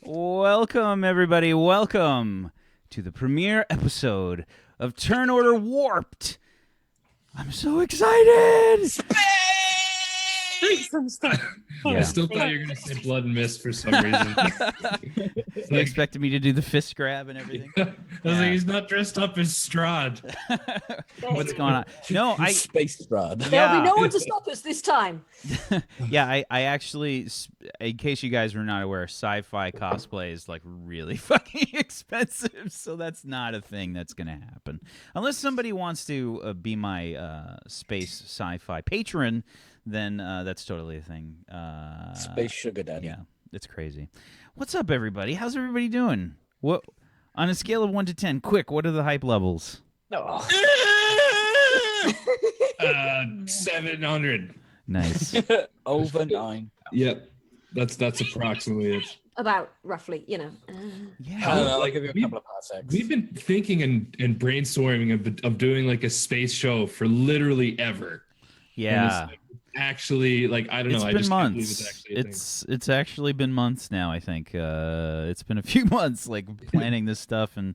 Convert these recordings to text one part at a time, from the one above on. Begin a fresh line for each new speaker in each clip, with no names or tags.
Welcome, everybody. Welcome to the premiere episode of Turn Order Warped. I'm so excited!
Yeah. I still thought you were going to say Blood and Mist for some reason.
You expected me to do the fist grab and everything?
I was like, he's not dressed up as Strahd.
What's going on? No,
Space Strahd.
There'll be no one to stop us this time.
Yeah, I actually, in case you guys were not aware, sci-fi cosplay is like really fucking expensive, so that's not a thing that's going to happen. Unless somebody wants to be my space sci-fi patron, then that's totally a thing.
Space sugar daddy.
Yeah, it's crazy. What's up, everybody? How's everybody doing? What on a scale of 1 to 10? Quick, what are the hype levels?
Oh.
700.
Nice.
Over 9.
Yep, that's approximately it.
About roughly, you know.
Yeah.
I don't know, I'll give you a couple of parsecs.
We've been thinking and brainstorming of doing like a space show for literally ever.
Yeah.
Actually, like, I don't know.
It's been months.
It's actually a thing.
It's actually been months now, I think. It's been a few months, like, planning this stuff and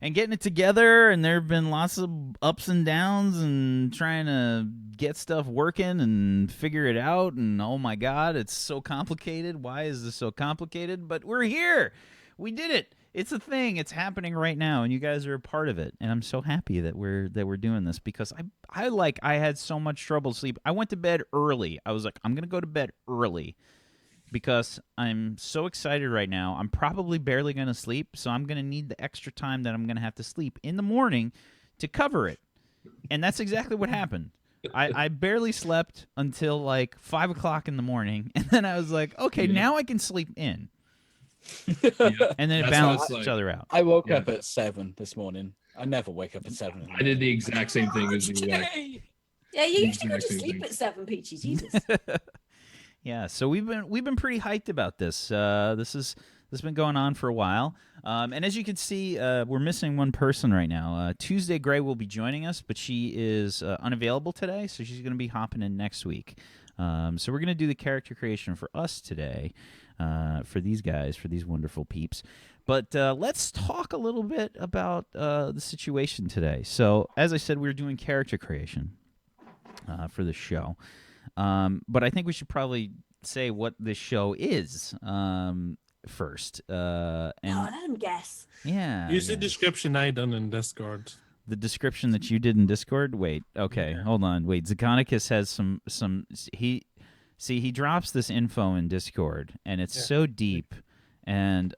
getting it together, and there have been lots of ups and downs and trying to get stuff working and figure it out, and oh my God, it's so complicated. Why is this so complicated? But we're here. We did it. It's a thing. It's happening right now, and you guys are a part of it. And I'm so happy that we're doing this because I had so much trouble sleep. I went to bed early. I was like, I'm gonna go to bed early because I'm so excited right now. I'm probably barely gonna sleep, so I'm gonna need the extra time that I'm gonna have to sleep in the morning to cover it. And that's exactly what happened. I barely slept until like 5 o'clock in the morning, and then I was like, okay, now I can sleep in. And then it balanced each other out.
I woke up at 7 this morning. I never wake up at 7.
I did the exact same thing as you.
Yeah, you usually go to sleep at 7, Peachy. Jesus.
Yeah, so we've been pretty hyped about this. This has been going on for a while, and as you can see, we're missing one person right now. Tuesday Gray will be joining us, but she is unavailable today, so she's going to be hopping in next week. So we're going to do the character creation for us today, for these guys, for these wonderful peeps. But let's talk a little bit about the situation today. So as I said, we're doing character creation for the show. But I think we should probably say what this show is. first.
Oh,
And
let him guess.
yeah,
Use the
yeah.
description I done in Discord.
The description that you did in Discord. Wait, okay, hold on. Wait, Zagonicus has some. He drops this info in Discord, and it's so deep, and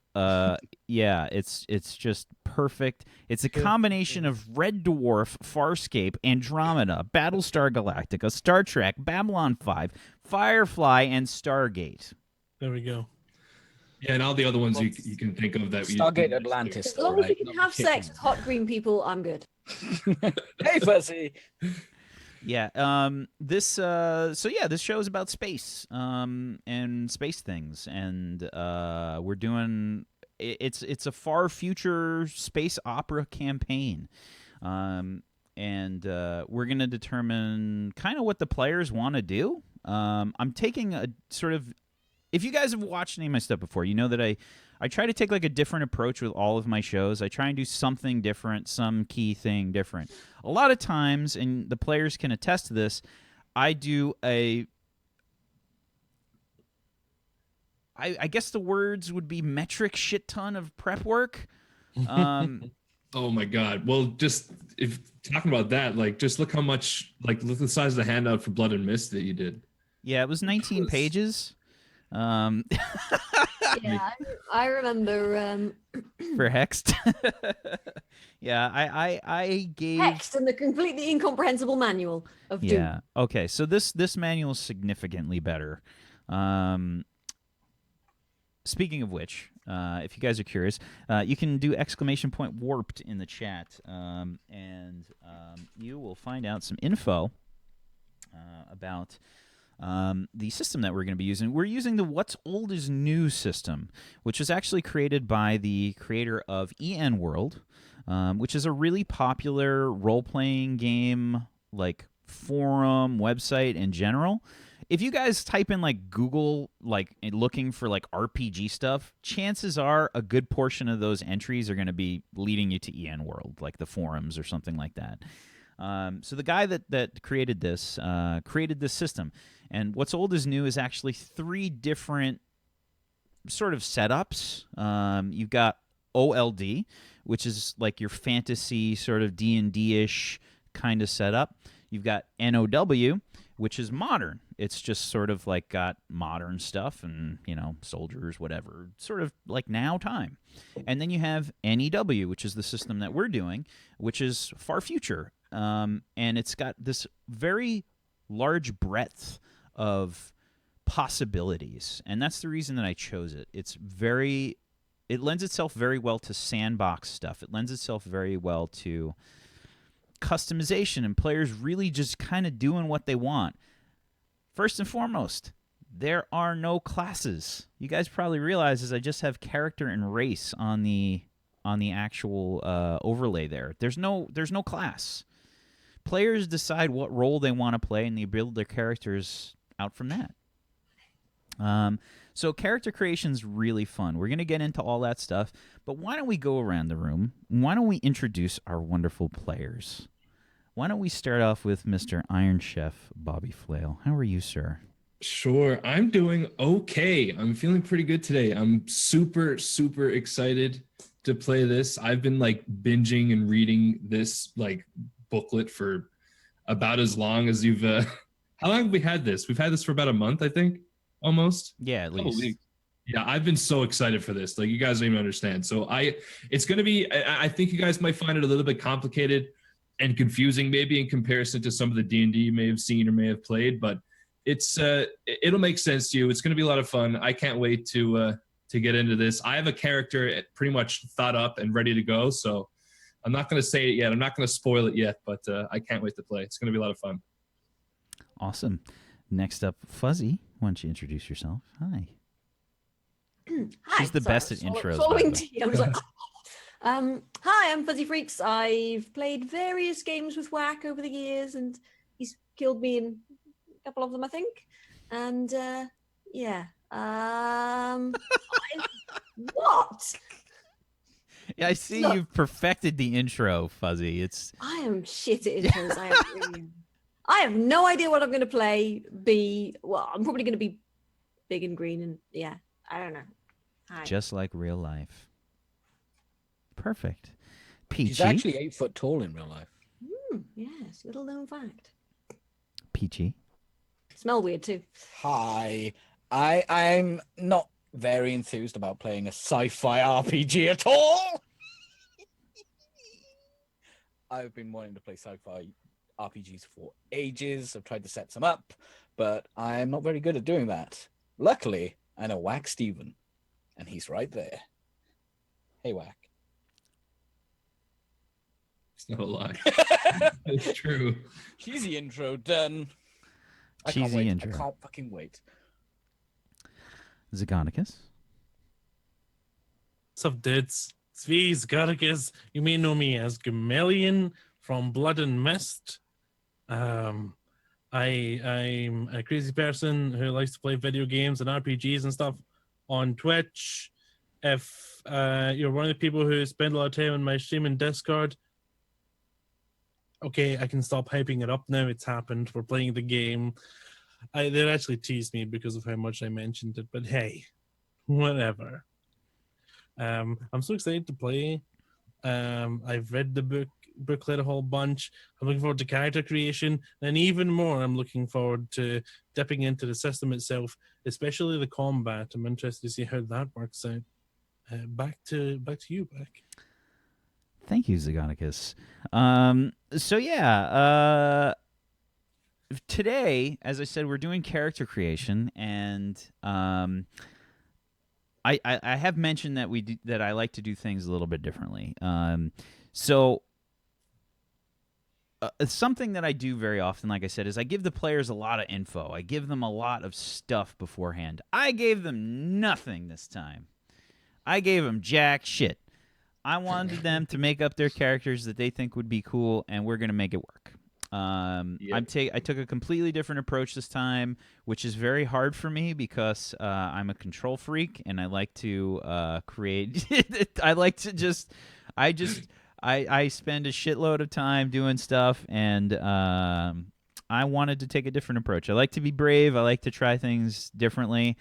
yeah, it's just perfect. It's a combination of Red Dwarf, Farscape, Andromeda, Battlestar Galactica, Star Trek, Babylon 5, Firefly, and Stargate.
There we go.
Yeah, and all the other ones you can think of that
Stargate Atlantis.
As long as you can have sex with hot green people, I'm good.
Hey, Fuzzy.
Yeah. This show is about space. And space things, and we're doing. It's a far future space opera campaign. And we're gonna determine kind of what the players want to do. I'm taking a sort of. If you guys have watched any of my stuff before, you know that I try to take like a different approach with all of my shows. I try and do something different, some key thing different. A lot of times, and the players can attest to this, I do I guess the words would be metric shit ton of prep work.
Oh my God. Well, just if talking about that, like just look how much, like look at the size of the handout for Blood and Mist that you did.
Yeah, it was 19 pages.
Yeah, I remember
For Hexed. Yeah, I gave
text and the completely incomprehensible manual of Doom.
Yeah. Okay. So this manual is significantly better. Speaking of which, if you guys are curious, you can do !warped in the chat, and you will find out some info about the system that we're going to be using. We're using the What's Old is New system, which was actually created by the creator of EN World, which is a really popular role-playing game, like forum, website in general. If you guys type in like Google, like looking for like RPG stuff, chances are a good portion of those entries are going to be leading you to EN World, like the forums or something like that. So the guy that created this system. And What's Old is New is actually 3 different sort of setups. You've got OLD, which is like your fantasy sort of D&D-ish kind of setup. You've got NOW, which is modern. It's just sort of like got modern stuff and, soldiers, whatever, sort of like now time. And then you have NEW, which is the system that we're doing, which is far future. And it's got this very large breadth of possibilities, and that's the reason that I chose it. It lends itself very well to sandbox stuff. It lends itself very well to customization and players really just kind of doing what they want. First and foremost, there are no classes. You guys probably realize is I just have character and race on the actual overlay there. There's no class. Players decide what role they want to play, and they build their characters out from that. So character creation is really fun. We're going to get into all that stuff, but why don't we go around the room? Why don't we introduce our wonderful players? Why don't we start off with Mr. Iron Chef Bobby Flail? How are you, sir?
Sure. I'm doing okay. I'm feeling pretty good today. I'm super, super excited to play this. I've been like binging and reading this like booklet for about as long as you've how long have we had this? We've had this for about a month, I think, almost.
Yeah, at least.
Yeah, I've been so excited for this. Like, you guys don't even understand. So it's going to be, I think you guys might find it a little bit complicated and confusing maybe in comparison to some of the D&D you may have seen or may have played, but it'll make sense to you. It's going to be a lot of fun. I can't wait to get into this. I have a character pretty much thought up and ready to go, so I'm not going to say it yet. I'm not going to spoil it yet, but I can't wait to play. It's going to be a lot of fun.
Awesome. Next up, Fuzzy. Why don't you introduce yourself? Hi.
Hi.
She's the best at intros.
Following tea, I was like, hi, I'm Fuzzy Freaks. I've played various games with Whack over the years, and he's killed me in a couple of them, I think. And yeah. What?
Yeah, I see
Look,
you've perfected the intro, Fuzzy.
I am shit at intros. I have no idea what I'm going to play. I'm probably going to be big and green, and yeah, I don't know. Hi.
just like real life. Perfect. Peachy.
She's actually 8 foot tall in real life.
Yes, little known fact.
Peachy.
Smell weird too.
Hi. I'm not very enthused about playing a sci-fi RPG at all. I've been wanting to play sci-fi RPGs for ages. I've tried to set some up, but I'm not very good at doing that. Luckily, I know Whack Steven, and he's right there. Hey, Whack.
It's not a lie. It's true.
Cheesy intro done. I can't
Cheesy
wait.
intro.
I can't fucking wait.
Zagonicus.
What's up, dudes? Sviz Garrigus. You may know me as Gamelian from Blood and Mist. I'm a crazy person who likes to play video games and RPGs and stuff on Twitch. If you're one of the people who spend a lot of time on my stream and Discord, okay, I can stop hyping it up now. It's happened. We're playing the game. They actually teased me because of how much I mentioned it, but hey, whatever. I'm so excited to play. I've read the booklet a whole bunch. I'm looking forward to character creation, and even more, I'm looking forward to dipping into the system itself, especially the combat. I'm interested to see how that works out. Back to you, Beck.
Thank you, Zagonicus. Today, as I said, we're doing character creation, and I have mentioned that that I like to do things a little bit differently. Something that I do very often, like I said, is I give the players a lot of info. I give them a lot of stuff beforehand. I gave them nothing this time. I gave them jack shit. I wanted them to make up their characters that they think would be cool, and we're going to make it work. I took a completely different approach this time, which is very hard for me because I'm a control freak and I like to create. I spend a shitload of time doing stuff, and I wanted to take a different approach. I like to be brave. I like to try things differently.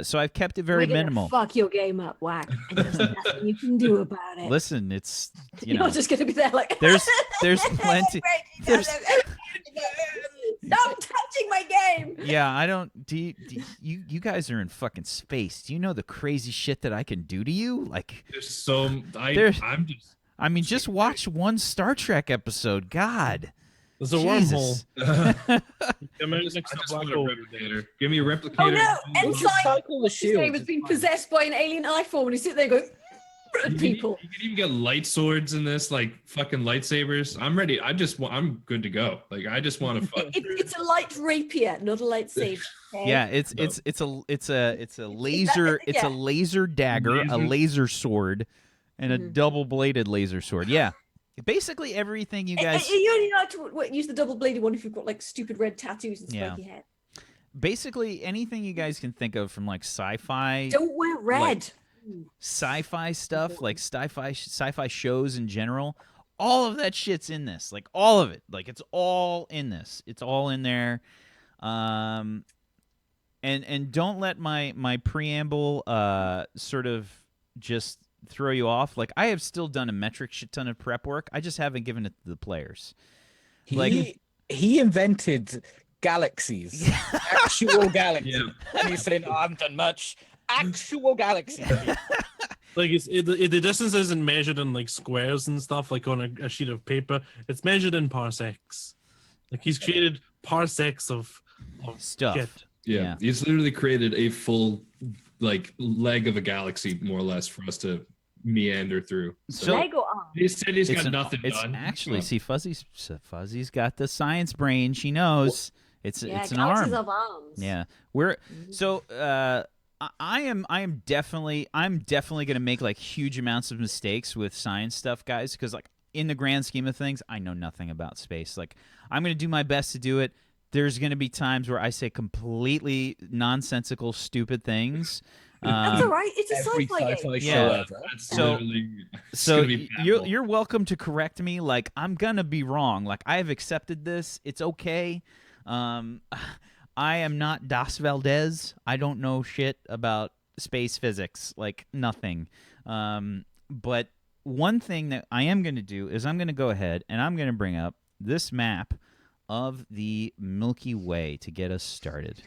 So I've kept it very
We're gonna
minimal.
Fuck your game up, Whack, and there's nothing you can do about it.
Listen, it's
You're not just gonna be there like.
there's plenty. There's,
Stop touching my game.
yeah, I don't. You guys are in fucking space. Do you know the crazy shit that I can do to you? Like,
There's so I'm just.
I mean, just watch one Star Trek episode. God.
There's a
Jesus.
wormhole.
I just want a replicator. Give me a replicator.
Oh no!
Just
Ensign
cycle the
this game
shield.
has been possessed by an alien life form, and you sit there and go, people.
You can even get light swords in this, like fucking lightsabers. I'm ready. I'm good to go. Like I just want to fuck.
It's a light rapier, not a lightsaber. Okay?
Yeah, it's a laser. It's a laser dagger, a laser sword, and a double-bladed laser sword. Yeah. Basically everything you guys.
You only know to use the double-bladed one if you've got like stupid red tattoos and spiky hair.
Basically anything you guys can think of from like sci-fi.
Don't wear red.
Like, sci-fi stuff, like sci-fi shows in general. All of that shit's in this. Like all of it. Like it's all in this. It's all in there. And don't let my preamble sort of just throw you off. Like I have still done a metric shit ton of prep work. I just haven't given it to the players.
He invented galaxies, actual galaxies, and he's saying, "Oh, I haven't done much." Actual galaxies.
Like the distance isn't measured in like squares and stuff, like on a sheet of paper. It's measured in parsecs. Like he's created parsecs of
stuff.
Shit.
Yeah, he's literally created a full like leg of a galaxy, more or less, for us to meander through.
So
Lego arms.
He said he's got nothing
it's
done.
actually, see, Fuzzy's got the science brain. She knows it's an arm.
Of arms.
Yeah, I'm definitely gonna make like huge amounts of mistakes with science stuff, guys, because like in the grand scheme of things, I know nothing about space. Like I'm gonna do my best to do it. There's gonna be times where I say completely nonsensical, stupid things.
That's all right. It's a sci-fi game.
show ever.
So you're welcome to correct me. Like I'm gonna be wrong. Like I have accepted this. It's okay. I am not Das Valdez. I don't know shit about space physics like nothing. But one thing that I am going to do is I'm going to go ahead and I'm going to bring up this map of the Milky Way to get us started.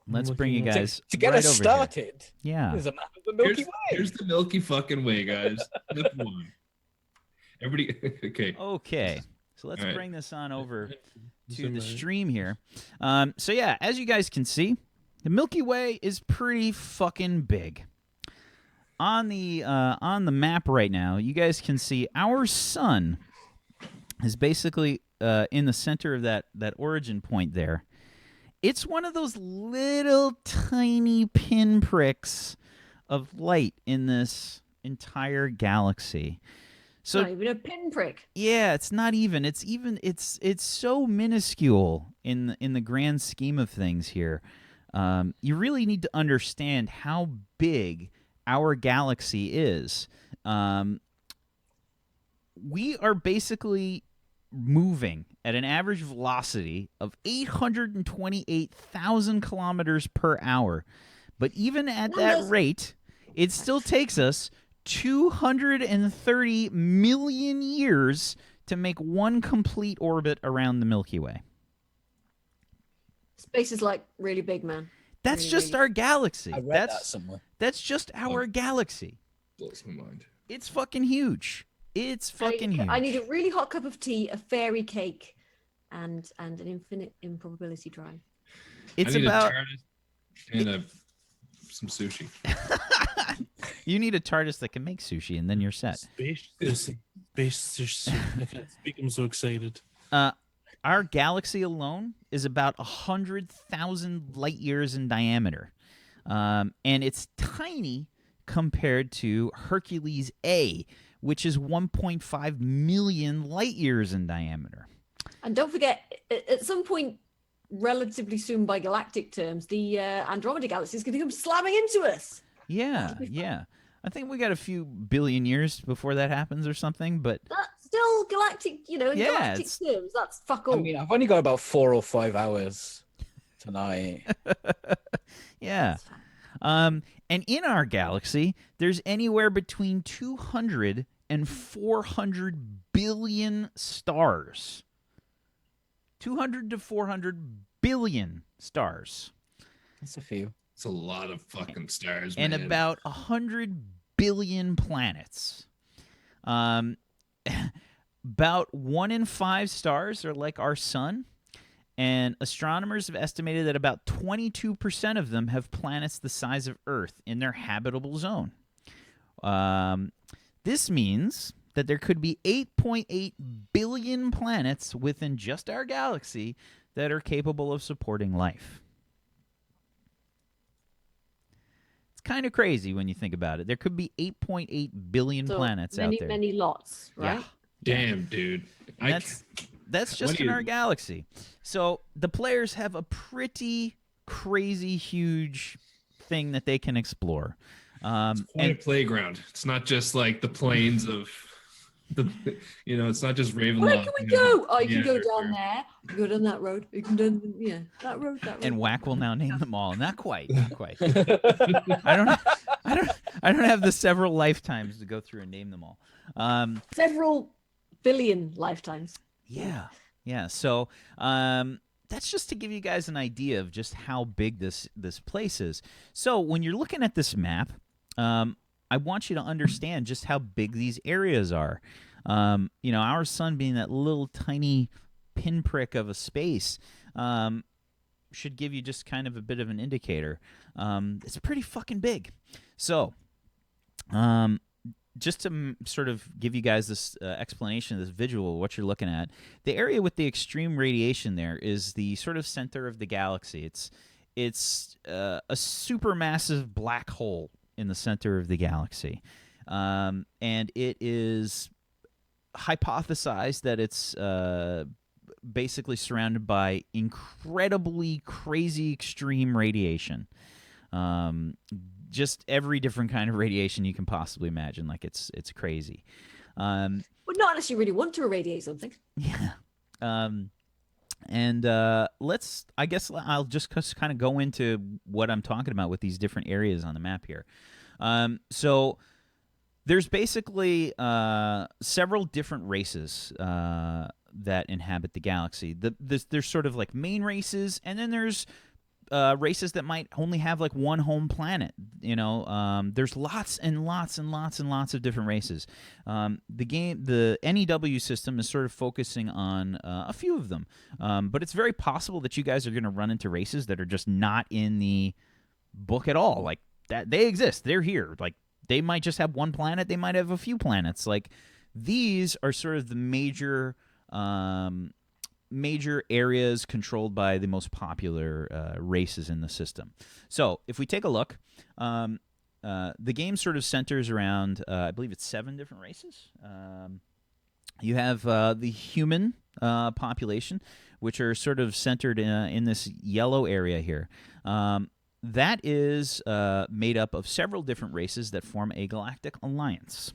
Let's bring you guys
To get
right
us
over here.
started.
Yeah.
There's a map of the Milky Way.
Here's the Milky fucking Way, guys. Step 1. Everybody, okay.
Okay. So let's
All right.
bring this on over to
Zoom
the
out.
stream here. So yeah, as you guys can see, the Milky Way is pretty fucking big. On the map right now, you guys can see our sun is basically in the center of that origin point there. It's one of those little tiny pinpricks of light in this entire galaxy. So
Not even a pinprick.
yeah, it's not even. It's so minuscule in the grand scheme of things here. You really need to understand how big our galaxy is. We are basically moving at an average velocity of 828,000 kilometers per hour. But even at that
Numbers.
rate, it still takes us 230 million years to make one complete orbit around the Milky Way.
Space is like really big, man.
That's
Really,
just
really-
our galaxy.
I read that
That's
somewhere.
just our galaxy.
Blows my mind.
It's fucking huge. It's fucking huge.
I need a really hot cup of tea, a fairy cake, and an infinite improbability drive.
It's
I need
about
a TARDIS and some sushi.
you need a TARDIS that can make sushi, and then you're set.
Space sushi. I can't speak. I'm so excited.
Our galaxy alone is about 100,000 light years in diameter, and it's tiny compared to Hercules A, which is 1.5 million light years in diameter.
And don't forget, at some point, relatively soon by galactic terms, the Andromeda Galaxy is going to come slamming into us.
Yeah,
That'll be fun.
yeah. I think we got a few billion years before that happens or something, but
That's still galactic, in
Yeah,
galactic
it's-
terms. That's fuck all.
I mean, I've only got about 4 or 5 hours tonight.
yeah.
That's fine.
And in our galaxy, there's anywhere between 200 and 400 billion stars. 200 to 400 billion stars.
That's a few.
It's a lot of fucking stars,
And
man.
about 100 billion planets. About 1 in 5 stars are like our sun, and astronomers have estimated that about 22% of them have planets the size of Earth in their habitable zone. This means that there could be 8.8 billion planets within just our galaxy that are capable of supporting life. Kind of crazy when you think about it. There could be 8.8 billion
So
planets
many,
out there.
many lots, right?
Yeah.
Damn, dude.
And that's just
What do
in
you-
our galaxy. So the players have a pretty crazy huge thing that they can explore.
Quite a playground. It's not just like the plains of the, it's not just Ravenloft.
Where can we go? Oh, you
Yeah,
can go
sure,
down
sure.
there. You can go down that road. You can do, that road, that road.
And Whack will now name them all. Not quite. Not quite. I don't have the several lifetimes to go through and name them all.
Several billion lifetimes.
Yeah. Yeah. So that's just to give you guys an idea of just how big this place is. So when you're looking at this map, I want you to understand just how big these areas are. Our sun being that little tiny pinprick of a space should give you just kind of a bit of an indicator. It's pretty fucking big. So just to sort of give you guys this explanation, this visual, what you're looking at, the area with the extreme radiation there is the sort of center of the galaxy. It's a supermassive black hole in the center of the galaxy, and it is hypothesized that it's basically surrounded by incredibly crazy extreme radiation. Just every different kind of radiation you can possibly imagine. Like it's crazy.
But not unless you really want to irradiate something.
Yeah. And I guess I'll just kind of go into what I'm talking about with these different areas on the map here. So there's basically several different races that inhabit the galaxy. There's sort of like main races, and then there's races that might only have like one home planet. There's lots and lots and lots and lots of different races. The NEW system is sort of focusing on a few of them, but it's very possible that you guys are going to run into races that are just not in the book at all. Like that, they exist. They're here. Like they might just have one planet. They might have a few planets. Like these are sort of the major areas controlled by the most popular races in the system. So if we take a look, the game sort of centers around, I believe it's 7 different races. You have the human population, which are sort of centered in this yellow area here. That is made up of several different races that form a galactic alliance.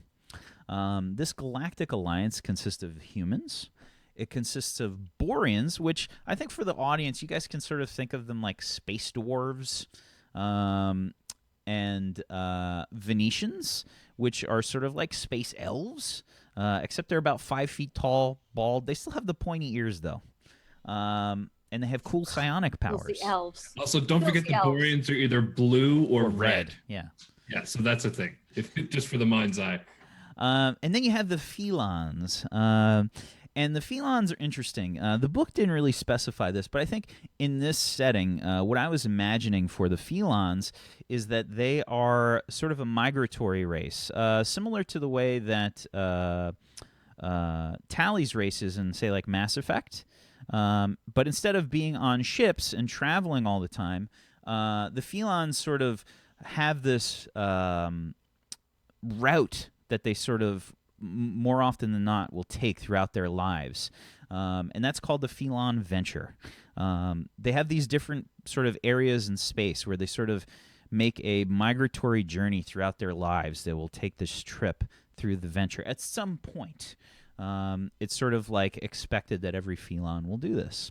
This galactic alliance consists of humans. It consists of Borians, which I think for the audience, you guys can sort of think of them like space dwarves, and Venetians, which are sort of like space elves, except they're about 5 feet tall, bald. They still have the pointy ears, though. And they have cool psionic powers.
The elves.
Also, don't forget the
elves.
Borians are either blue or red.
Yeah.
Yeah, so that's a thing. Just for the mind's eye.
And then you have the Felans. And the Felans are interesting. The book didn't really specify this, but I think in this setting, what I was imagining for the Felans is that they are sort of a migratory race, similar to the way that Tally's race is in, say, like Mass Effect. But instead of being on ships and traveling all the time, the Felans sort of have this route that they sort of more often than not will take throughout their lives, and that's called the Felan venture. They have these different sort of areas in space where they sort of make a migratory journey throughout their lives. They will take this trip through the venture at some point. It's sort of like expected that every Felan will do this.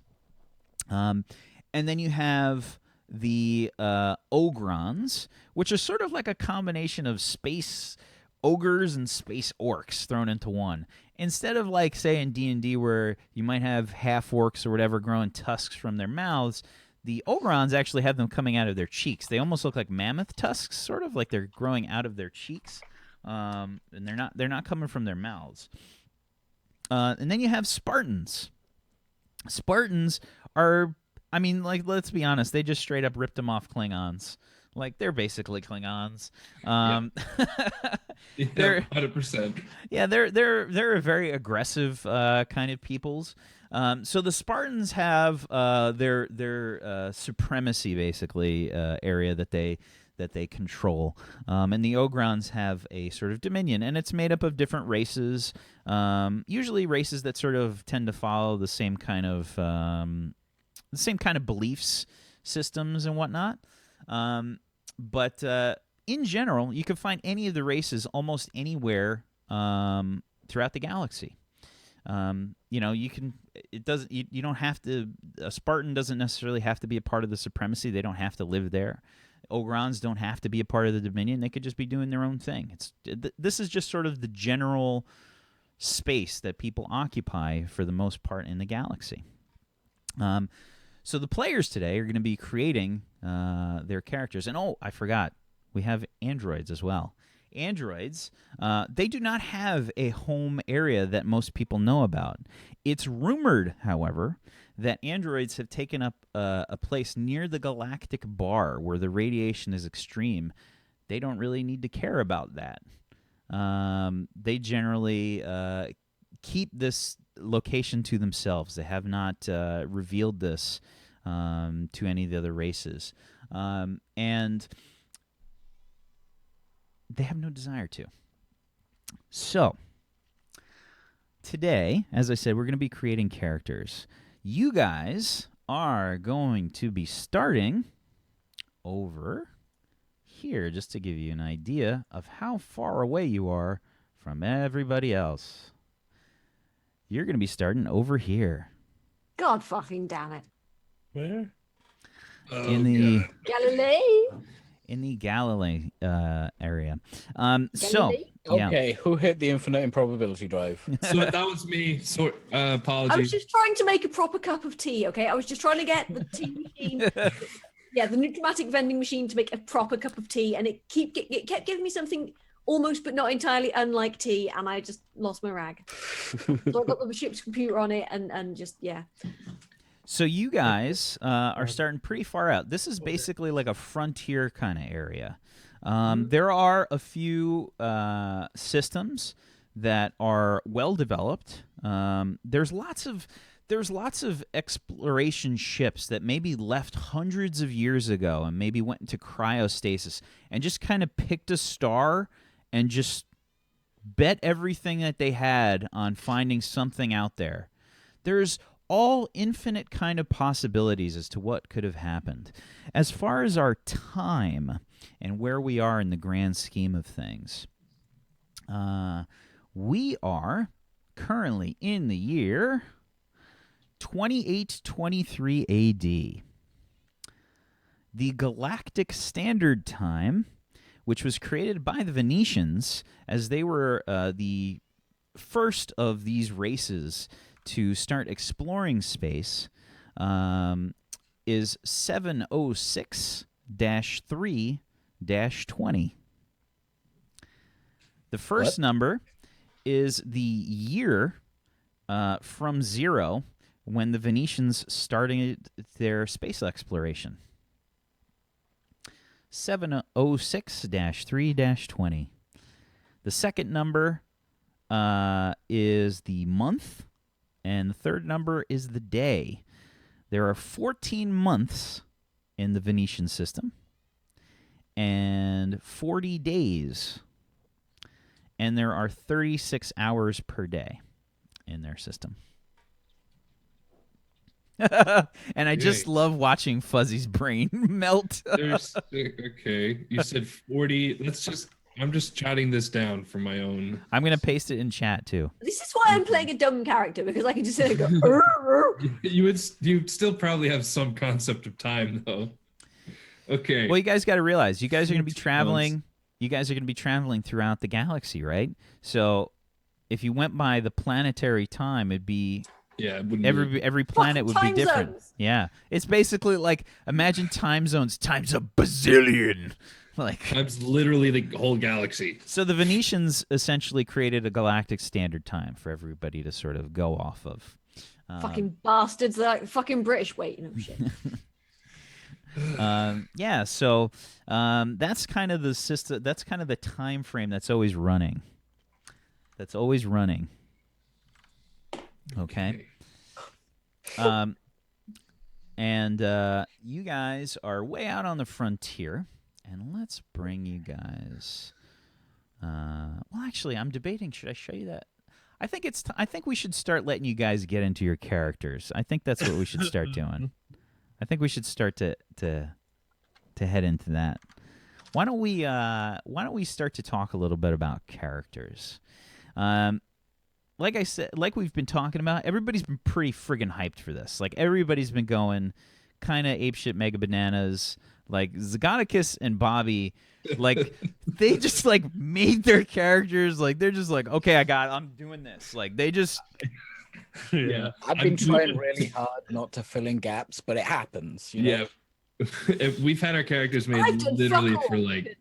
And then you have the Ogrons, which are sort of like a combination of space ogres and space orcs thrown into one. Instead of like, say, in D&D where you might have half orcs or whatever growing tusks from their mouths, the Ogrons actually have them coming out of their cheeks. They almost look like mammoth tusks, sort of like they're growing out of their cheeks, and they're not coming from their mouths. And then you have Spartans. Spartans are, I mean, like, let's be honest, they just straight up ripped them off Klingons. Like, they're basically Klingons.
They're 100%.
Yeah, they're a very aggressive kind of peoples. So the Spartans have their supremacy, basically, area that they control, and the Ogrons have a sort of dominion, and it's made up of different races, usually races that sort of tend to follow the same kind of beliefs, systems, and whatnot. But in general, you can find any of the races almost anywhere throughout the galaxy. You can. It doesn't. You don't have to. A Spartan doesn't necessarily have to be a part of the supremacy. They don't have to live there. Ogrons don't have to be a part of the Dominion. They could just be doing their own thing. This is just sort of the general space that people occupy for the most part in the galaxy. So the players today are going to be creating their characters. And I forgot, we have androids as well. Androids, they do not have a home area that most people know about. It's rumored, however, that androids have taken up a place near the galactic bar where the radiation is extreme. They don't really need to care about that. They generally keep this location to themselves. They have not revealed this to any of the other races. And they have no desire to. So, today, as I said, we're going to be creating characters. You guys are going to be starting over here, just to give you an idea of how far away you are from everybody else. You're going to be starting over here.
God fucking damn it.
Where?
Oh,
in the
God.
Galilee area. So
Galilee?
yeah.
Okay, who hit the infinite improbability drive?
So that was me. So
I was
apologies.
just trying to make a proper cup of tea, okay? I was just trying to get the tea machine, the Nutramatic vending machine to make a proper cup of tea, and it kept giving me something almost but not entirely unlike tea, and I just lost my rag. So I got the ship's computer on it, and just, yeah.
So you guys are starting pretty far out. This is basically like a frontier kind of area. There are a few systems that are well developed. There's lots of exploration ships that maybe left hundreds of years ago and maybe went into cryostasis and just kind of picked a star and just bet everything that they had on finding something out there. There's all infinite kind of possibilities as to what could have happened. As far as our time and where we are in the grand scheme of things, we are currently in the year 2823 AD. The Galactic Standard Time, which was created by the Venetians as they were the first of these races to start exploring space, is 706-3-20. The first number is the year from 0 when the Venetians started their space exploration. 706-3-20. The second number is the month, and the third number is the day. There are 14 months in the Venetian system and 40 days. And there are 36 hours per day in their system. And I just love watching Fuzzy's brain melt.
Okay, you said 40. I'm just jotting this down for my own.
I'm going to paste it in chat too.
This is why I'm playing a dumb character, because I can just sit there and go,
You'd still probably have some concept of time, though. Okay.
Well, you guys got to realize, you guys are going to be traveling. You guys are going to be traveling throughout the galaxy, right? So if you went by the planetary time, it'd be every planet would be different.
Zones.
Yeah, it's basically like, imagine time zones times a bazillion. Like,
times literally the whole galaxy.
So the Venetians essentially created a galactic standard time for everybody to sort of go off of.
Fucking bastards! They're like fucking British. Wait, no shit.
Yeah, so that's kind of the system. That's kind of the time frame that's always running. Okay. And you guys are way out on the frontier, and let's bring you guys. Well, actually, I'm debating. Should I show you that? I think I think we should start letting you guys get into your characters. I think that's what we should start doing. I think we should start to head into that. Why don't we start to talk a little bit about characters? Like I said, like we've been talking about, everybody's been pretty friggin' hyped for this. Like, everybody's been going kind of apeshit mega bananas. Like, Zagonicus and Bobby, like, they just, like, made their characters. Like, they're just like, okay, I'm doing this. Like, they just...
Yeah.
I've been trying really hard not to fill in gaps, but it happens. You know?
Yeah. We've had our characters made literally for, like,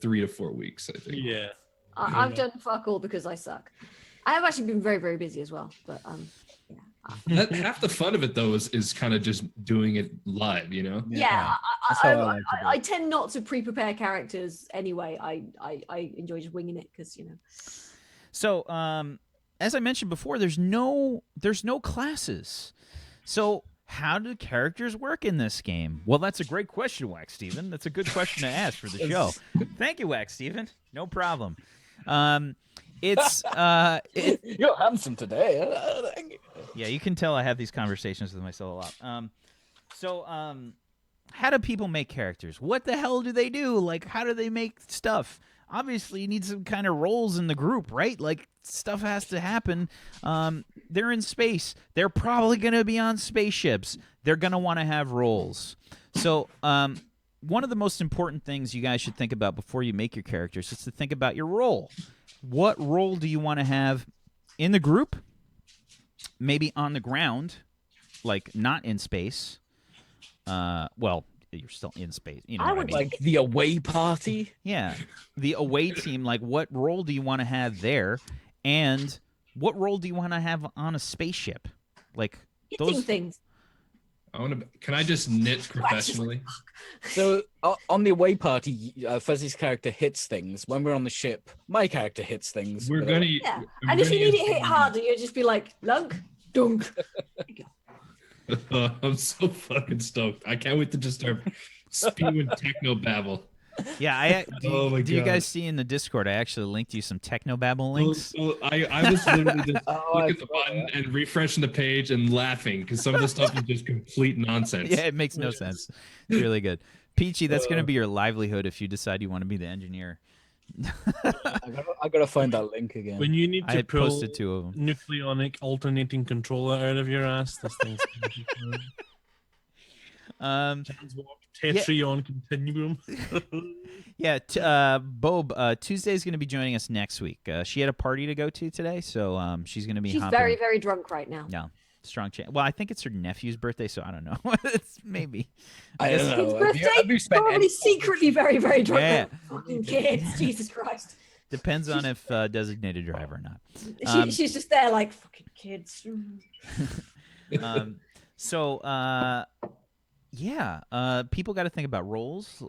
3 to 4 weeks, I think.
Yeah.
I've done fuck all because I suck. I have actually been very, very busy as well, but yeah.
Half the fun of it, though, is kind of just doing it live, you know?
Yeah,
That's how I like to do it.
I tend not to pre-prepare characters anyway. I enjoy just winging it because, you know.
So, as I mentioned before, there's no classes. So, how do characters work in this game? Well, that's a great question, Wax Steven. That's a good question to ask for the show. Thank you, Wax Steven. No problem. It's
You're handsome today. Thank you.
Yeah, you can tell I have these conversations with myself a lot. So how do people make characters? What the hell do they do? Like, how do they make stuff? obviously you need some kind of roles in the group, right? Like stuff has to happen. They're in space. They're probably going to be on spaceships. They're going to want to have roles. So one of the most important things you guys should think about before you make your characters is to think about your role. What role do you want to have in the group? Maybe on the ground, like not in space. Well, you're still in space. You know
I
what I
would
mean?
Like the away party.
Yeah, the away team. Like, what role do you want to have there, and what role do you want to have on a spaceship? Like
Hitting
those
things.
Can I just knit professionally?
So on the away party, Fuzzy's character hits things. When we're on the ship, my character hits things.
We're
But,
gonna.
Yeah.
we're
And if you
gonna
need it
use-
hit harder, you just be like, Lunk, dunk.
I'm so fucking stoked. I can't wait to just start spewing techno babble.
Yeah,
Oh my
do you
God.
guys see in the Discord? I actually linked you some technobabble links.
So I was literally just
I
looking at the
saw
button and refreshing the page and laughing because some of the stuff is just complete nonsense.
Yeah, it makes no sense. It's really good. Peachy, that's going to be your livelihood if you decide you want to be the engineer.
I gotta find that link again.
When you need
I
to
had
pull
posted 2 of them.
nucleonic alternating controller out of your ass, this thing's gonna be fun. Tetrion continuum.
Yeah, Bob, Tuesday's going to be joining us next week. She had a party to go to today, so she's going to be
She's
hopping.
very, very drunk right now.
Yeah, strong chance. Well, I think it's her nephew's birthday, so I don't know. It's maybe.
I don't
His
know. Have you
birthday,
spent
probably
any-
secretly very, very drunk.
Yeah.
Fucking kids, Jesus Christ.
Depends on if designated driver or not.
She's just there like, fucking kids.
People got to think about roles.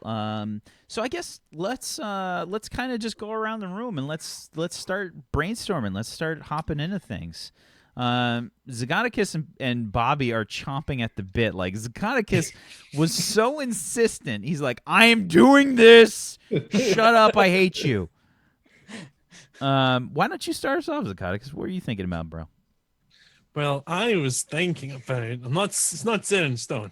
So I guess let's kind of just go around the room and let's start brainstorming. Let's start hopping into things. Zagonicus and Bobby are chomping at the bit. Like Zagonicus was so insistent. He's like, "I am doing this. Shut up. I hate you." Why don't you start us off, Zagonicus? What are you thinking about, bro?
Well, I was thinking about it. It's not set in stone.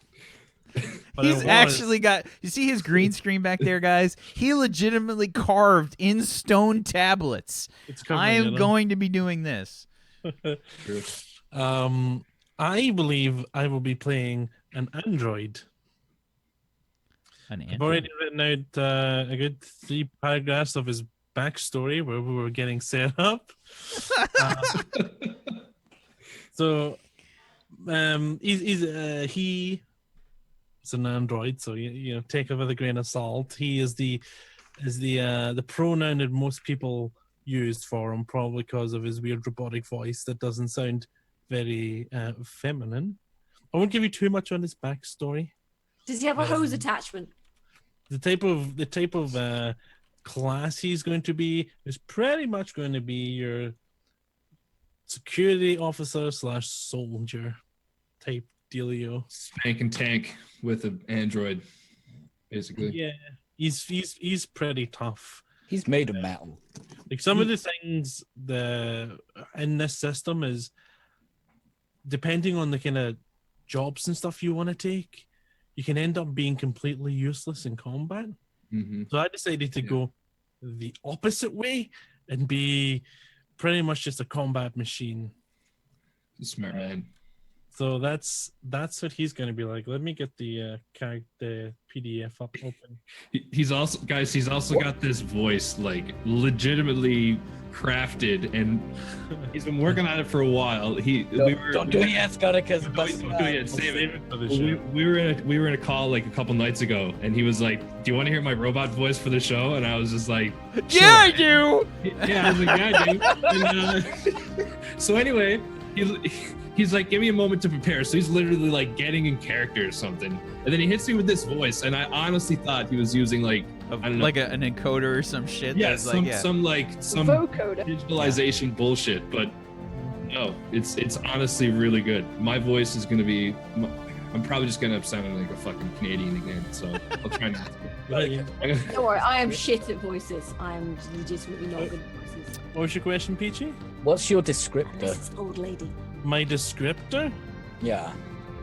But
He's
it was.
actually got. You see his green screen back there, guys? He legitimately carved in stone tablets.
It's coming,
I am
you know?
going to be doing this.
I believe I will be playing an android.
An
I've already written out a good 3 paragraphs of his backstory where we were getting set up. So he's an android, so you know, take it with a grain of salt. He is the pronoun that most people used for him, probably because of his weird robotic voice that doesn't sound very feminine. I won't give you too much on his backstory.
Does he have a hose attachment?
The type of class he's going to be is pretty much going to be your security officer / soldier type dealio.
Spank and tank with an android, basically.
Yeah, he's pretty tough.
He's made of metal.
Like some of the things in this system is depending on the kind of jobs and stuff you want to take, you can end up being completely useless in combat.
Mm-hmm.
So I decided to go the opposite way and be pretty much just a combat machine.
Smart man.
So that's what he's going to be like. Let me get the PDF up open.
He's also got this voice like legitimately crafted, and he's been working on it for a while.
Don't do it yet, Scott, because
Don't do it yet. Save it.
For the
Well,
show.
we were in a call like a couple nights ago, and he was like, "Do you want to hear my robot voice for the show?" And I was just like,
Yeah, I
"Sure."
do.
Yeah, I was like, "Yeah, I do." And, so anyway, he's like, "Give me a moment to prepare." So he's literally like getting in character or something, and then he hits me with this voice, and I honestly thought he was using like I don't know,
Like an encoder or some shit.
yeah,
that's
some
like,
some
Vocoder.
digitalization bullshit, but no, it's honestly really good. My voice is gonna be. I'm probably just gonna sound like a fucking Canadian again, so I'll try not to.
Right.
Don't worry, I am shit at voices. I am legitimately not good at voices.
What was your question, Peachy?
What's your
And
descriptor?
this is old lady.
My descriptor?
Yeah.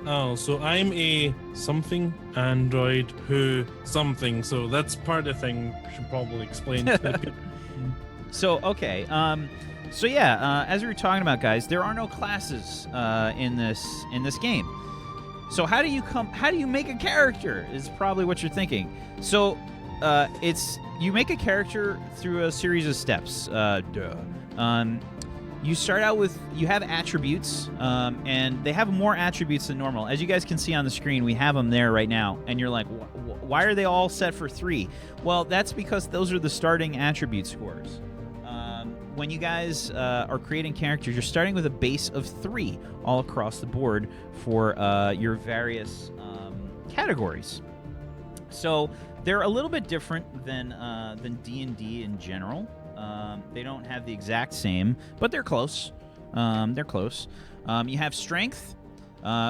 Oh, so I'm a something android who something. So that's part of the thing. I should probably explain to the people
So okay, so yeah, as we were talking about, guys, there are no classes in this game. So how do you make a character? Is probably what you're thinking. So you make a character through a series of steps. You start out with, you have attributes, and they have more attributes than normal. As you guys can see on the screen, we have them there right now, and you're like, why are they all set for 3? Well, that's because those are the starting attribute scores. When you guys are creating characters, you're starting with a base of 3 all across the board for your various categories. So they're a little bit different than D&D in general. They don't have the exact same, but they're close. You have strength,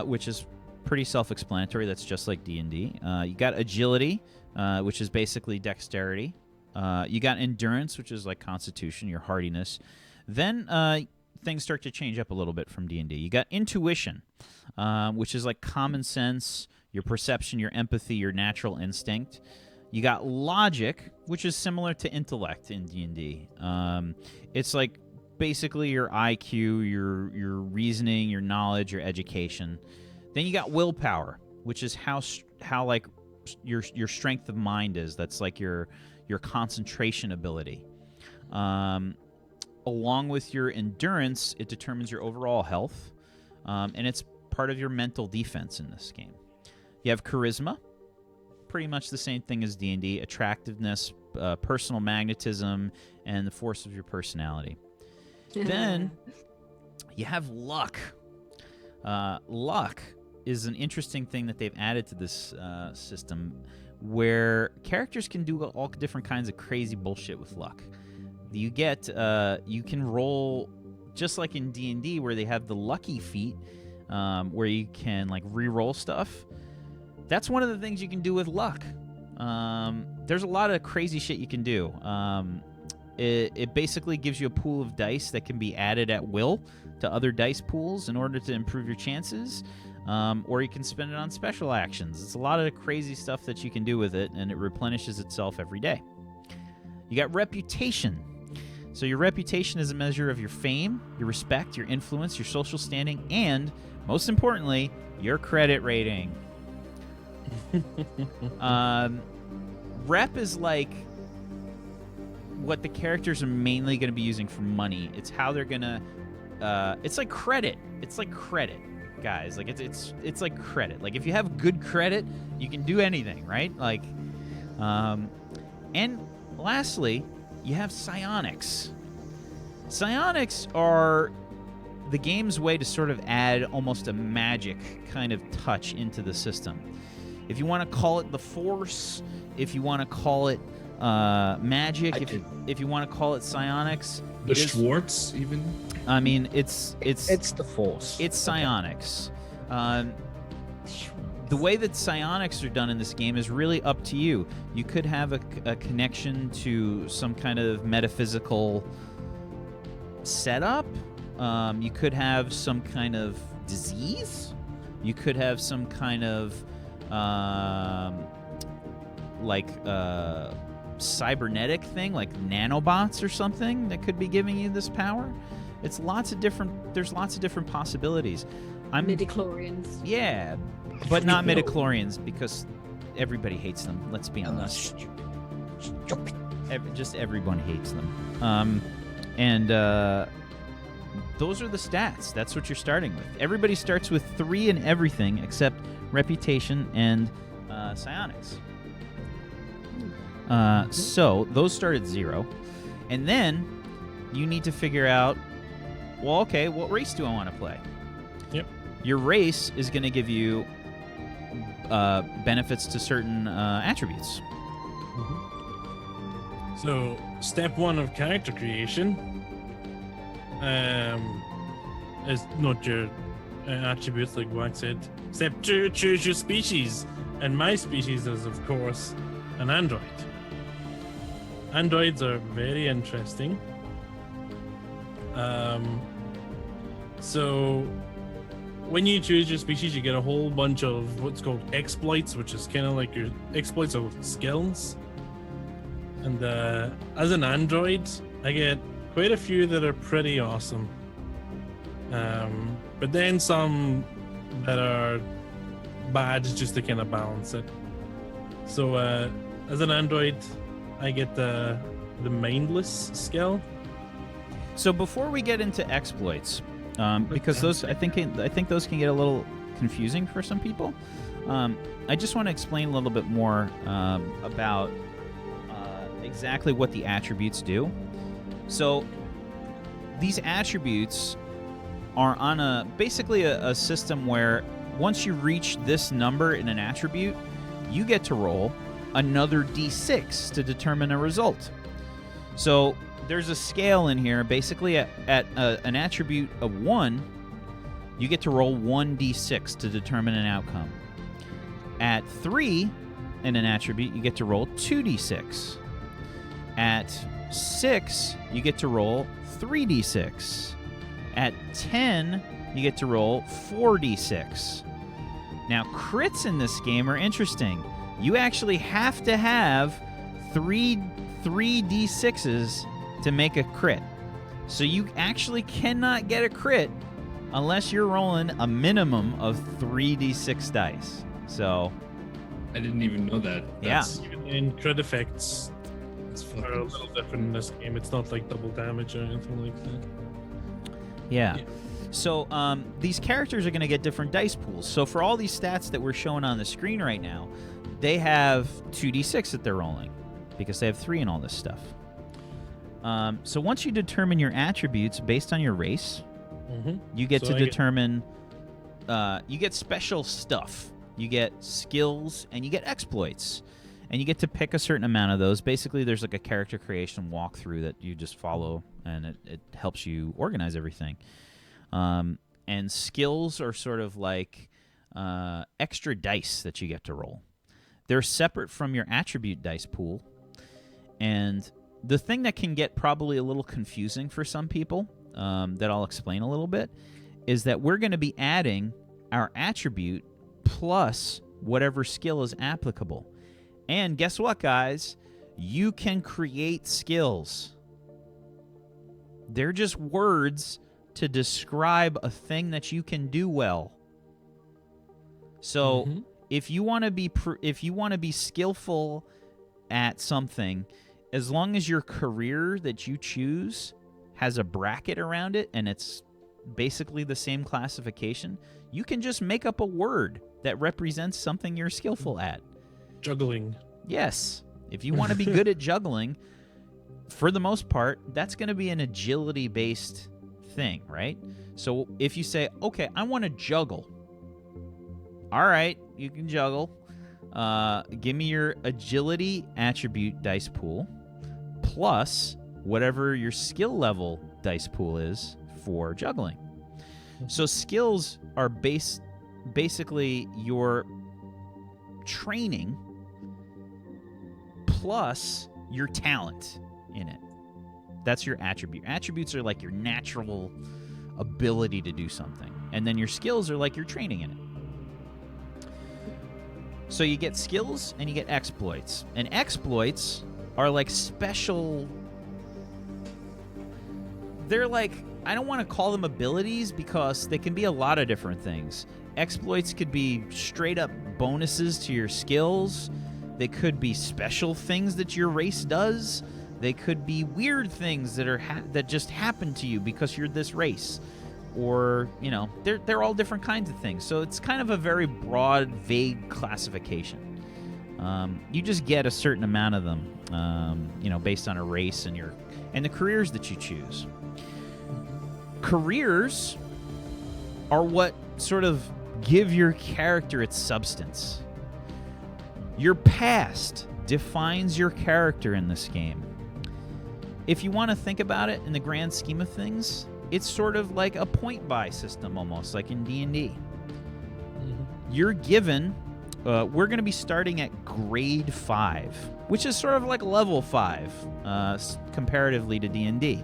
which is pretty self-explanatory. That's just like D&D. You got agility, which is basically dexterity. You got endurance, which is like constitution, your hardiness. Then things start to change up a little bit from D&D. You got intuition, which is like common sense, your perception, your empathy, your natural instinct. You got logic, which is similar to intellect in D&D. It's like basically your IQ, your reasoning, your knowledge, your education. Then you got willpower, which is how like your strength of mind is. That's like your concentration ability. Along with your endurance, it determines your overall health, and it's part of your mental defense in this game. You have charisma, pretty much the same thing as D&D, attractiveness, personal magnetism, and the force of your personality. Then you have luck. Luck is an interesting thing that they've added to this system, where characters can do all different kinds of crazy bullshit with luck. You can roll just like in D&D, where they have the lucky feat, where you can like re-roll stuff. That's one of the things you can do with luck. There's a lot of crazy shit you can do. It basically gives you a pool of dice that can be added at will to other dice pools in order to improve your chances. Or you can spend it on special actions. It's a lot of crazy stuff that you can do with it, and it replenishes itself every day. You got reputation. So your reputation is a measure of your fame, your respect, your influence, your social standing, and, most importantly, your credit rating. Rep is like what the characters are mainly going to be using for money. It's how they're going to... it's like credit. It's like credit. Guys, like it's like credit. Like if you have good credit, you can do anything, right? Like and lastly, you have psionics. Psionics are the game's way to sort of add almost a magic kind of touch into the system. If you want to call it the Force, if you want to call it magic, if you want to call it psionics,
the Schwartz even.
I mean, it's
the Force.
It's psionics. The way that psionics are done in this game is really up to you. You could have a connection to some kind of metaphysical setup. You could have some kind of disease. You could have some kind of cybernetic thing, like nanobots or something that could be giving you this power. There's lots of different possibilities.
Midichlorians.
Yeah, but not midichlorians, because everybody hates them. Let's be honest.
Stupid.
Just everyone hates them. Those are the stats. That's what you're starting with. Everybody starts with 3 in everything except reputation and psionics. So those start at 0, and then you need to figure out, well, okay, what race do I want to play?
Yep.
Your race is going to give you benefits to certain attributes.
Mm-hmm. So step 1 of character creation is not your attributes, like Wax said. Step 2, choose your species, and my species is, of course, an android. Androids are very interesting. So when you choose your species, you get a whole bunch of what's called exploits, which is kind of like your exploits of skills. And as an android, I get quite a few that are pretty awesome. But then some that are bad just to kind of balance it. So as an android, I get the mindless skill.
So before we get into exploits, because those I think those can get a little confusing for some people. I just want to explain a little bit more about exactly what the attributes do. So these attributes are on basically a system where once you reach this number in an attribute, you get to roll another d6 to determine a result. So there's a scale in here. Basically, at an attribute of 1, you get to roll 1d6 to determine an outcome. At 3, in an attribute, you get to roll 2d6. At 6, you get to roll 3d6. At 10, you get to roll 4d6. Now, crits in this game are interesting. You actually have to have 3 d6s to make a crit. So you actually cannot get a crit unless you're rolling a minimum of 3d6 dice. So
I didn't even know that.
Yeah.
And crit effects
That's
are a little different in this game. It's not like double damage or anything like that.
yeah. So these characters are going to get different dice pools. So for all these stats that we're showing on the screen right now, they have 2d6 that they're rolling because they have 3 and all this stuff. So once you determine your attributes based on your race, you get to determine you get special stuff. You get skills and you get exploits. And you get to pick a certain amount of those. Basically, there's like a character creation walkthrough that you just follow, and it helps you organize everything. And skills are sort of like extra dice that you get to roll. They're separate from your attribute dice pool. And the thing that can get probably a little confusing for some people, that I'll explain a little bit, is that we're going to be adding our attribute plus whatever skill is applicable. And guess what, guys? You can create skills. They're just words to describe a thing that you can do well. So if you want to be skillful at something, as long as your career that you choose has a bracket around it and it's basically the same classification, you can just make up a word that represents something you're skillful at.
Juggling.
Yes. If you want to be good at juggling, for the most part, that's going to be an agility-based thing, right? So if you say, okay, I want to juggle. All right, you can juggle. Give me your agility attribute dice pool plus whatever your skill level dice pool is for juggling. So skills are basically your training plus your talent in it. That's your attribute. Attributes are like your natural ability to do something. And then your skills are like your training in it. So you get skills and you get exploits. And exploits are like special... They're like... I don't want to call them abilities because they can be a lot of different things. Exploits could be straight up bonuses to your skills. They could be special things that your race does. They could be weird things that are that just happen to you because you're this race. Or, you know, they're all different kinds of things. So it's kind of a very broad, vague classification. You just get a certain amount of them, you know, based on a race and the careers that you choose. Careers are what sort of give your character its substance. Your past defines your character in this game. If you want to think about it in the grand scheme of things, it's sort of like a point-buy system almost, like in D&D. You're given... we're going to be starting at grade 5, which is sort of like level 5 comparatively to D&D.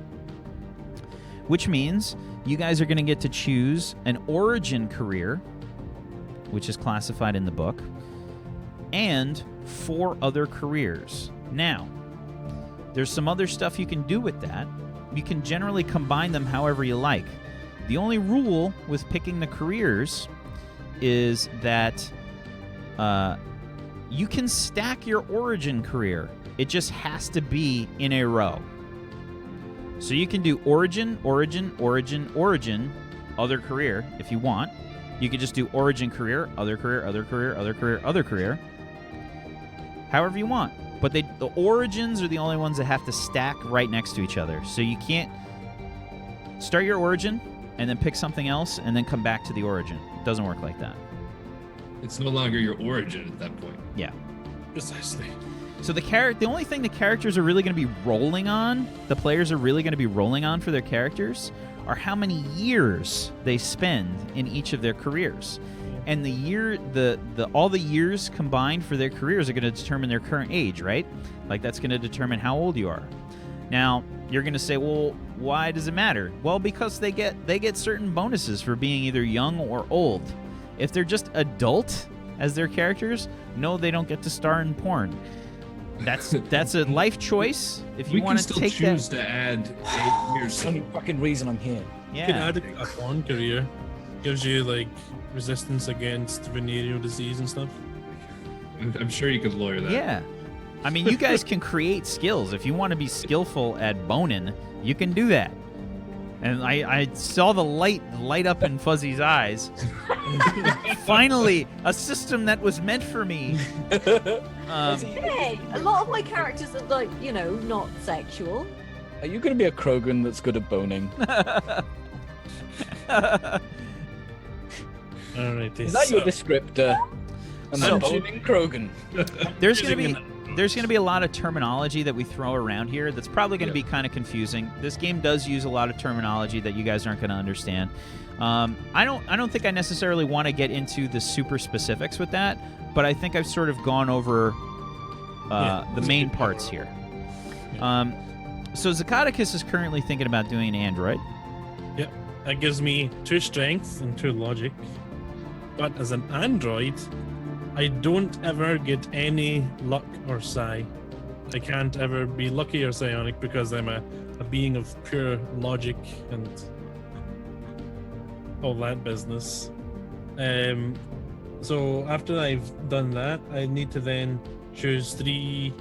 Which means you guys are going to get to choose an origin career, which is classified in the book, and 4 other careers. Now, There's some other stuff you can do with that. You can generally combine them however you like. The only rule with picking the careers is that you can stack your origin career. It just has to be in a row. So you can do origin, origin, origin, origin, other career if you want. You could just do origin career, other career, other career, other career, other career. However you want. But the origins are the only ones that have to stack right next to each other. So you can't start your origin and then pick something else and then come back to the origin. It doesn't work like that.
It's no longer your origin at that point.
Yeah.
Precisely.
So the only thing the characters are really going to be rolling on, the players are really going to be rolling on for their characters, are how many years they spend in each of their careers. And all the years combined for their careers are going to determine their current age, right? Like that's going to determine how old you are. Now, you're going to say, well, why does it matter? Well, because they get certain bonuses for being either young or old. If they're just adult as their characters, no, they don't get to star in porn. That's a life choice. If you want to take that,
we can still choose to add 8 years.
That's the only fucking reason I'm here.
You can
yeah,
add a porn career. Gives you like resistance against venereal disease and stuff.
I'm sure you could lawyer that.
yeah. I mean, you guys can create skills. If you want to be skillful at boning, you can do that. And I saw the light up in Fuzzy's eyes. Finally, a system that was meant for me.
Hey, a lot of my characters are like, not sexual.
Are you going to be a Krogan that's good at boning?
Alright,
Is that your descriptor? I'm
So-
a boning Krogan.
There's going to be a lot of terminology that we throw around here that's probably going to be kind of confusing. This game does use a lot of terminology that you guys aren't going to understand. I don't think I necessarily want to get into the super specifics with that, but I think I've sort of gone over the main parts here. So Zacatecus is currently thinking about doing an android.
Yep. That gives me 2 strength and 2 logic. But as an android, I don't ever get any luck or psi. I can't ever be lucky or psionic because I'm a being of pure logic and all that business. So after I've done that, I need to then choose 3.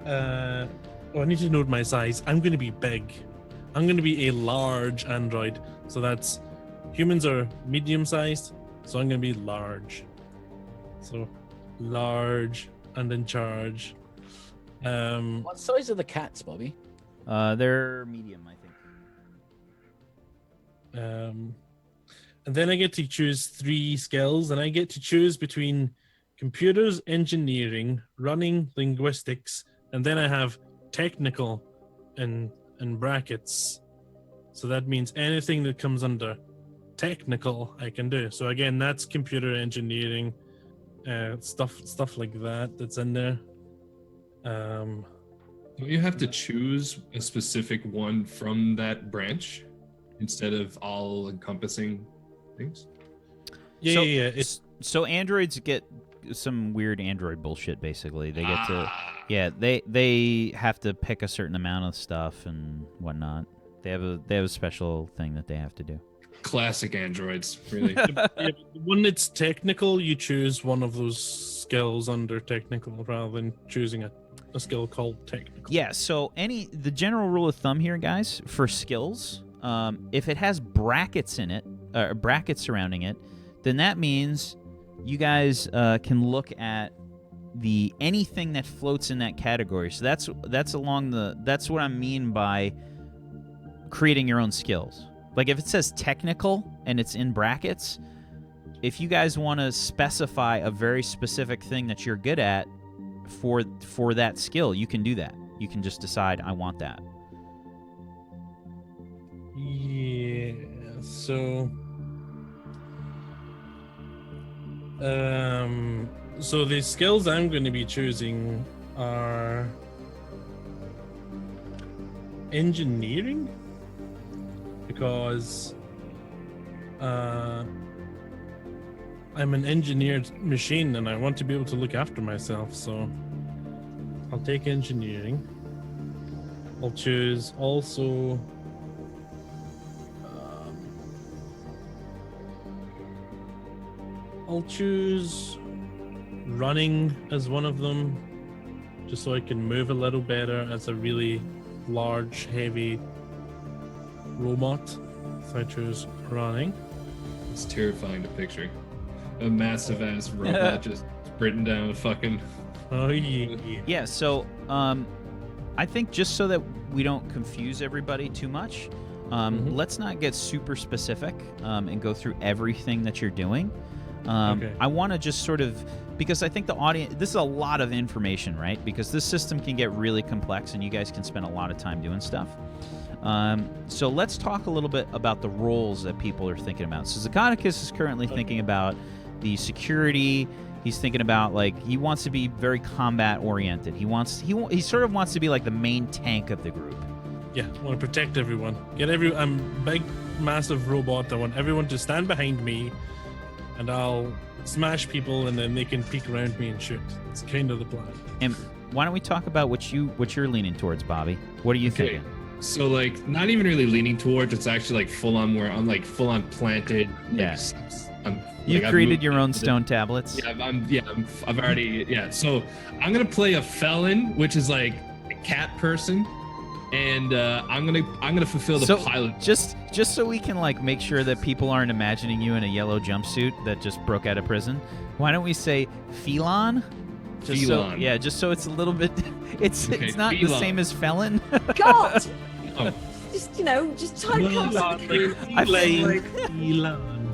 I need to note my size. I'm going to be big. I'm going to be a large android. So that's humans are medium-sized. So I'm going to be large. So large and in charge.
What size are the cats, Bobby?
They're medium, I think.
And then I get to choose 3 skills, and I get to choose between computers, engineering, running, linguistics, and then I have technical in brackets. So that means anything that comes under technical I can do. So again, that's computer engineering, stuff like that's in there.
Don't you have to choose a specific one from that branch instead of all encompassing things?
Yeah.
So androids get some weird android bullshit. Basically, they get to they have to pick a certain amount of stuff and whatnot. They have a special thing that they have to do.
Classic androids, really.
When it's technical, you choose one of those skills under technical rather than choosing a skill called technical.
Yeah. So the general rule of thumb here, guys, for skills, if it has brackets in it, brackets surrounding it, then that means you guys can look at anything that floats in that category. So that's what I mean by creating your own skills. Like if it says technical and it's in brackets, if you guys want to specify a very specific thing that you're good at for that skill, you can do that. You can just decide, I want that.
Yeah. So the skills I'm going to be choosing are engineering, because I'm an engineered machine and I want to be able to look after myself. So I'll take engineering. I'll choose also. I'll choose running as one of them, just so I can move a little better as a really large, heavy robot. So I choose running.
It's terrifying to picture a massive ass robot just sprinting down a fucking.
Oh yeah.
Yeah, so I think just so that we don't confuse everybody too much, let's not get super specific and go through everything that you're doing.
Okay.
I want to just sort of, because I think the audience, this is a lot of information, right? Because this system can get really complex and you guys can spend a lot of time doing stuff. So let's talk a little bit about the roles that people are thinking about. So Zacatecus is currently thinking about the security. He's thinking about, like, he wants to be very combat oriented. He sort of wants to be like the main tank of the group.
Yeah, I want to protect everyone. I'm a big, massive robot. I want everyone to stand behind me, and I'll smash people, and then they can peek around me and shoot. It's kind of the plan.
And why don't we talk about what you're leaning towards, Bobby? What are you thinking?
So, like, not even really leaning towards. It's actually like full on, where I'm like full on planted.
Yeah.
I'm,
You
like,
created your own stone tablets.
Yeah, I've already. Yeah. So I'm gonna play a Felan, which is like a cat person, and I'm gonna fulfill the pilot.
Just so we can, like, make sure that people aren't imagining you in a yellow jumpsuit that just broke out of prison, why don't we say Felan?
Felan.
Just so it's a little bit. It's not
Felan.
the same as Felon.
God!
Oh.
Just time comes.
I feel like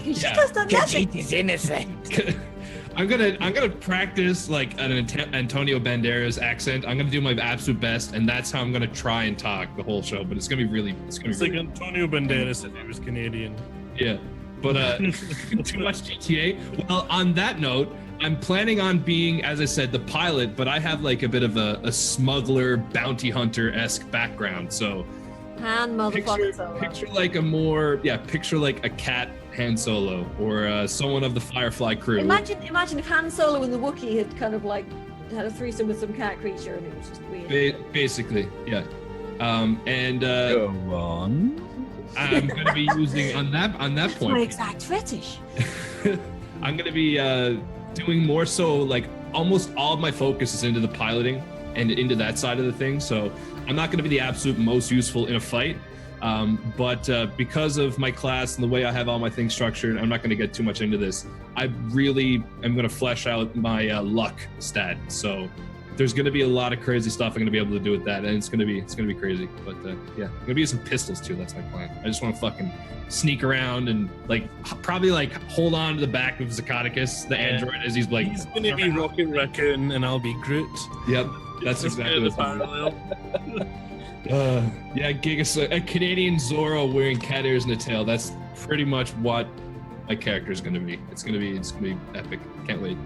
He just has done nothing.
is innocent.
I'm gonna practice like an Antonio Banderas accent. I'm gonna do my absolute best, and that's how I'm gonna try and talk the whole show. But it's gonna be really.
It's like Antonio Banderas if he was Canadian.
Yeah, but too much GTA. Well, on that note, I'm planning on being, as I said, the pilot, but I have like a bit of a smuggler, bounty hunter-esque background. So
Han motherfucker Solo.
picture like a cat Han Solo, or someone of the Firefly crew.
Imagine if Han Solo and the Wookiee had kind of like had a threesome with some cat creature, and it was just weird.
Basically, yeah. And
Go on.
I'm going to be using on that
That's
point.
my exact fetish.
I'm going to be doing more so, like, almost all of my focus is into the piloting and into that side of the thing. So I'm not going to be the absolute most useful in a fight. But because of my class and the way I have all my things structured, I'm not going to get too much into this. I really am going to flesh out my luck stat. So there's going to be a lot of crazy stuff I'm going to be able to do with that, and it's going to be crazy. But yeah, I'm going to be using pistols too. That's my plan. I just want to fucking sneak around and like probably like hold on to the back of Zacatecus, the android, as he's like.
He's going to be Rocket Raccoon, and I'll be Groot.
Yep, that's exactly
the
what
parallel.
Yeah, a Canadian Zorro wearing cat ears and a tail. That's pretty much what my character is going to be. It's going to be epic. Can't wait.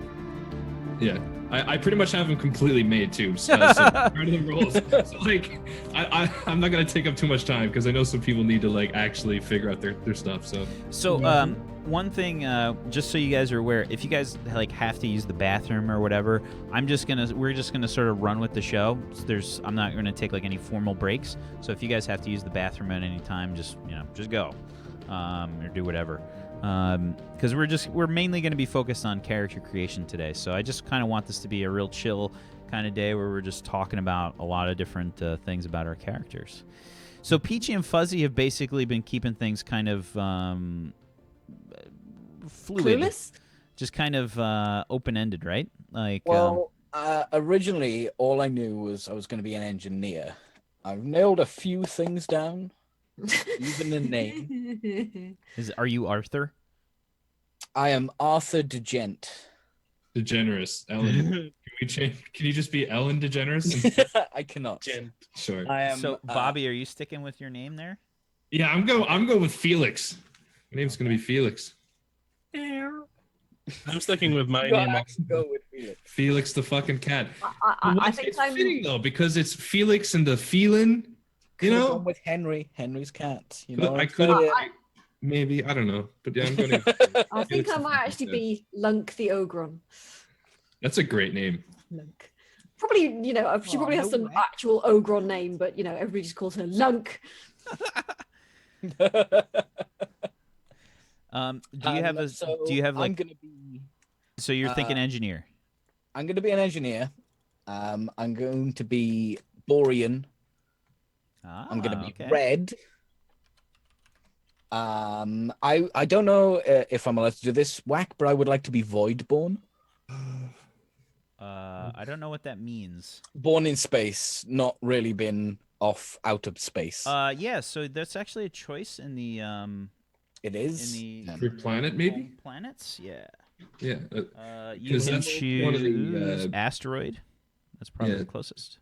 Yeah, I pretty much have him completely made too. So part of the roles. So like, I'm not going to take up too much time because I know some people need to like actually figure out their stuff. So
one thing, just so you guys are aware, if you guys like have to use the bathroom or whatever, we're just gonna sort of run with the show. I'm not gonna take like any formal breaks. So if you guys have to use the bathroom at any time, just go, or do whatever. Because we're mainly gonna be focused on character creation today. So I just kind of want this to be a real chill kind of day where we're just talking about a lot of different things about our characters. So Peachy and Fuzzy have basically been keeping things kind of fluid.
Clueless?
Just kind of open-ended, right? Like,
Well, originally all I knew was I was going to be an engineer. I've nailed a few things down, even the name.
are you Arthur?
I am Arthur DeGent.
DeGeneres, Ellen. Can you just be Ellen DeGeneres?
I cannot.
Sure.
I am.
So, Bobby, are you sticking with your name there?
Yeah, I'm going with Felix. My name's going to be Felix.
I'm sticking with my
You gotta
name.
actually go with Felix.
Felix the fucking cat.
I think
it's
I'm
fitting though because it's Felix and the Felan. You
Could've
know,
gone with Henry's cat. You
But
know,
I could have maybe, I don't know, but yeah, I'm going to.
I think I might actually be Lunk the Ogron.
That's a great name.
Lunk. Probably, she
Oh,
probably has
no
some
way.
actual Ogron name, but everybody just calls her Lunk.
Do you have a?
So
Do you have
I'm
like?
gonna be.
So you're thinking
uh,
engineer?
I'm gonna be an engineer. I'm going to be Borian. I'm gonna be
Okay.
red. I don't know if I'm allowed to do this whack, but I would like to be voidborn.
I don't know what that means.
Born in space, not really been off out of space.
Yeah. So that's actually a choice in the
It
in
is.
the
For planet, maybe?
home planets. Yeah.
Yeah.
You
'Cause
can
that's
choose
one of the,
asteroid. That's probably
yeah.
the closest.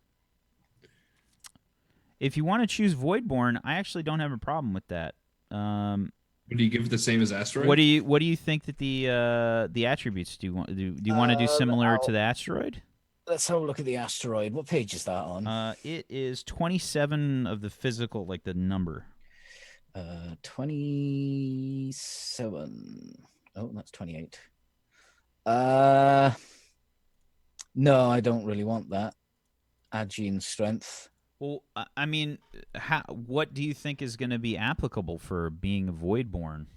If you want to choose Voidborn, I actually don't have a problem with that.
Would you give it the same as asteroid?
What do you think that the attributes do you want? Do you want to do similar to the asteroid?
Let's have a look at the asteroid. What page is that on?
It is 27 of the physical, like the number.
27. Oh, that's 28. No, I don't really want that. Add gene strength.
Well, I mean, what do you think is going to be applicable for being a Voidborn?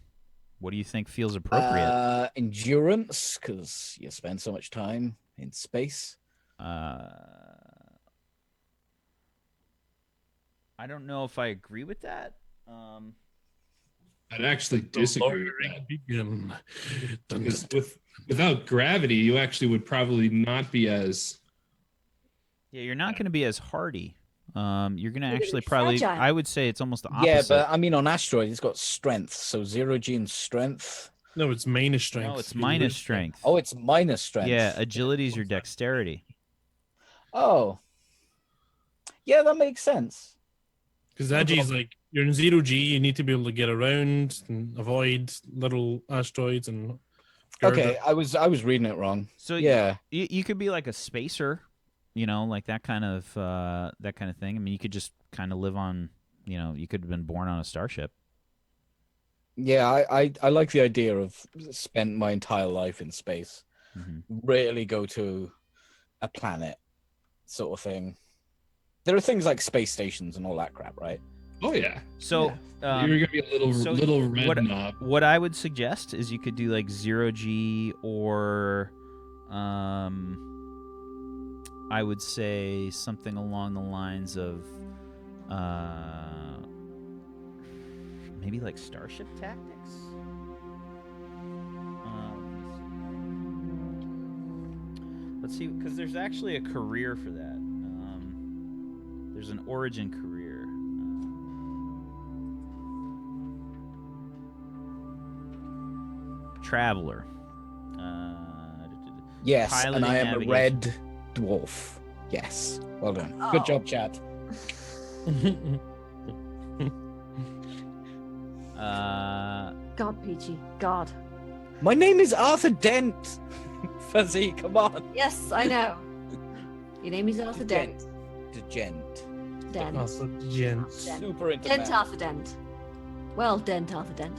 What do you think feels appropriate?
Endurance, because you spend so much time in space.
I don't know if I agree with that.
I'd actually disagree with
Lowering
that.
begin.
Because without gravity, you actually would probably not be as.
Yeah, you're not going to be as hardy. You're going to
You're gonna
actually
be
probably.
fragile.
I would say it's almost the opposite.
Yeah, but I mean, on asteroid, it's got strength, so 0 gene strength.
No, it's minus strength.
No, it's
You
minus
lose
strength.
Oh, it's minus strength.
Yeah, agility is your dexterity.
Oh. Yeah, that makes sense.
Because that G is like you're in 0 G, you need to be able to get around and avoid little asteroids and.
Okay, I was reading it wrong.
So
Yeah.
you could be like a spacer, like that kind of thing. I mean, you could just kind of live on, you could have been born on a starship.
Yeah, I like the idea of spent my entire life in space.
Mhm.
Rarely go to a planet, sort of thing. There are things like space stations and all that crap, right?
Oh yeah.
So
You're gonna be a little red knob.
what I would suggest is you could do like 0G or I would say something along the lines of maybe like Starship Tactics. Let's see, because there's actually a career for that. There's an origin career. Traveler.
Yes,
Piloting
and I am
navigation.
a red dwarf. Yes. Well done. Good
Oh.
job, chat.
God, Peachy. God.
My name is Arthur Dent. Fuzzy, come on.
Yes, I know. Your name is Arthur Dent.
Dent.
Dent.
Also, gent.
Dent.
Super into
Dent
math.
Arthur Dent. Well, Dent Arthur Dent.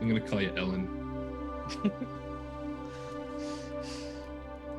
I'm gonna call you Ellen.